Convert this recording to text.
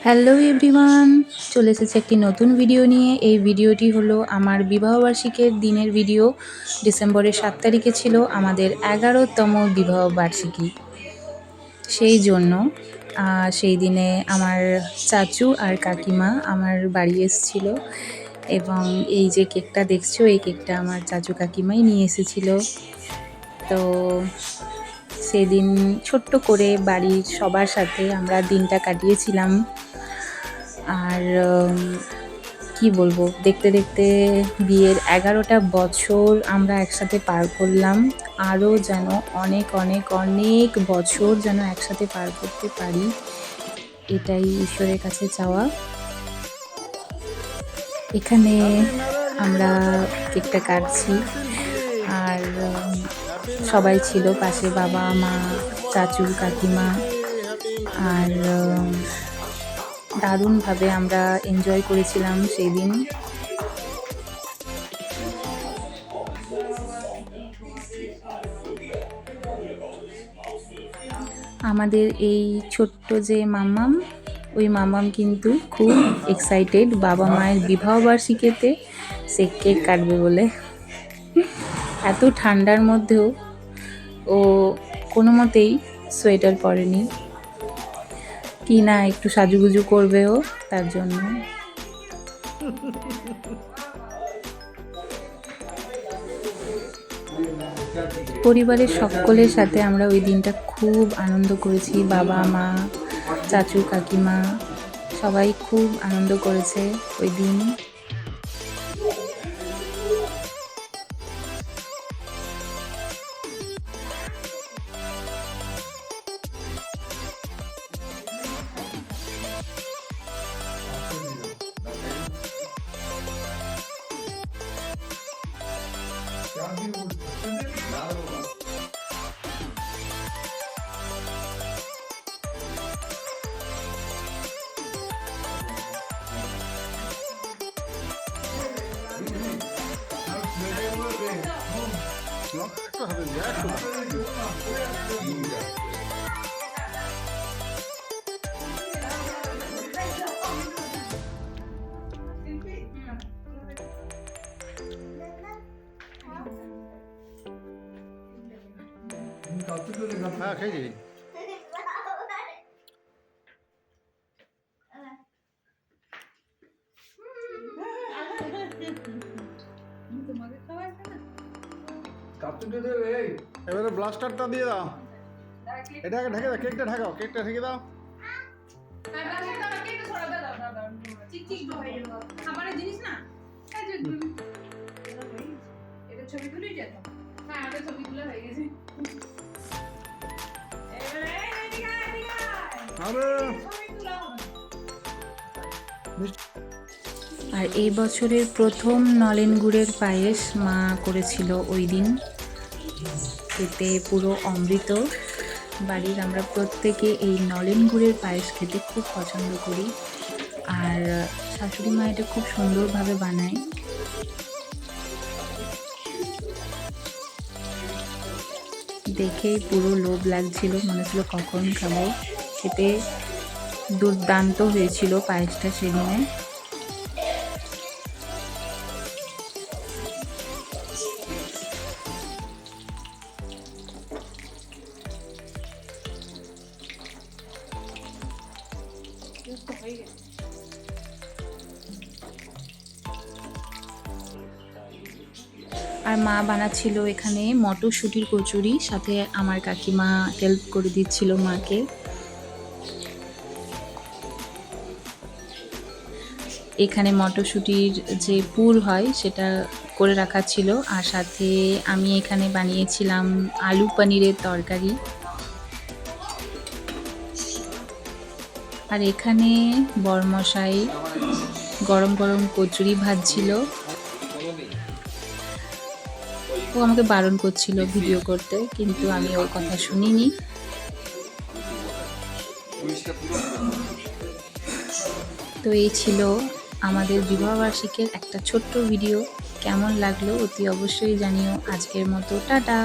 Hello everyone, চলে এসেছে একটি নতুন ভিডিও নিয়ে। এই ভিডিওটি হলো আমার বিবাহবার্ষিকীর দিনের ভিডিও। ডিসেম্বরের 7 তারিখে ছিল আমাদের 11তম বিবাহবার্ষিকী। সেই জন্য সেই দিনে আমার চাচু আর কাকিমা আমার বাড়ি এসেছিল এবং এই যে কেকটা দেখছো, এই কেকটা আমার চাচু কাকিমাই নিয়ে এসেছিল। তো সেদিন ছোট্ট করে বাড়ির সবার সাথে আমরা দিনটা কাটিয়েছিলাম। আর কি বলবো, দেখতে দেখতে বিয়ের 11টা বছর আমরা একসাথে পার করলাম। আরও যেন অনেক অনেক অনেক বছর যেন একসাথে পার করতে পারি, এটাই ঈশ্বরের কাছে চাওয়া। এখানে আমরা কেকটা কাটছি আর সবাই ছিল পাশে, বাবা মা চাচু কাকিমা। আর দারুণভাবে আমরা এনজয় করেছিলাম সেই দিন। আমাদের এই ছোট্ট যে মাম্মাম, ওই মাম্মাম কিন্তু খুব এক্সাইটেড বাবা মায়ের বিবাহবার্ষিকীতে সে কেক কাটবে বলে। এত ঠান্ডার মধ্যেও ও কোনো মতেই সোয়েটার পরেনি, কি না একটু সাজুগুজু করবে ও, তার জন্য। পরিবারের সকলের সাথে আমরা ওই দিনটা খুব আনন্দ করেছি। বাবা মা চাচু কাকিমা সবাই খুব আনন্দ করেছে ওই দিন। হ্যাঁ খেয়েছি। এবারে ব্লাস্টারটা দিয়ে দাও, এটাকে ঢেকে দাও, কেকটা ঢাকাও, কেকটা ঢেকে দাও। ছবি তুলি যেত, হ্যাঁ আমাদের ছবি তুলে হয়ে গেছে। আর এই বছরের প্রথম নলেন গুড়ের পায়েস মা করেছিল ওই দিন, খেতে পুরো অমৃত। বাড়ির আমরা প্রত্যেকে এই নলেন গুড়ের পায়েস খেতে খুব পছন্দ করি, আর শাশুড়ি মা এটা খুব সুন্দরভাবে বানায়। দেখেই পুরো লোভ লাগছিল, মনে হচ্ছিল কখন খাবো। খেতে দুর্দান্ত হয়েছিল পায়েসটা সেদিনে। আর মা বানাচ্ছিল এখানে মটরশুঁটির কচুরি, সাথে আমার কাকিমা হেল্প করে দিচ্ছিল মাকে। এখানে মটরশুঁটির যে পুর হয় সেটা করে রাখা ছিল, আর সাথে আমি এখানে বানিয়েছিলাম আলু পনিরের তরকারি। আর এখানে বরমশাই গরম গরম কচুরি ভাজছিল। ও আমাকে বারণ করছিল ভিডিও করতে, কিন্তু আমি ওর কথা শুনিনি। তো এই ছিল আমাদের বিবাহবার্ষিকীর একটা ছোট্ট ভিডিও। কেমন লাগলো অতি অবশ্যই জানিও। আজকের মতো টাটা।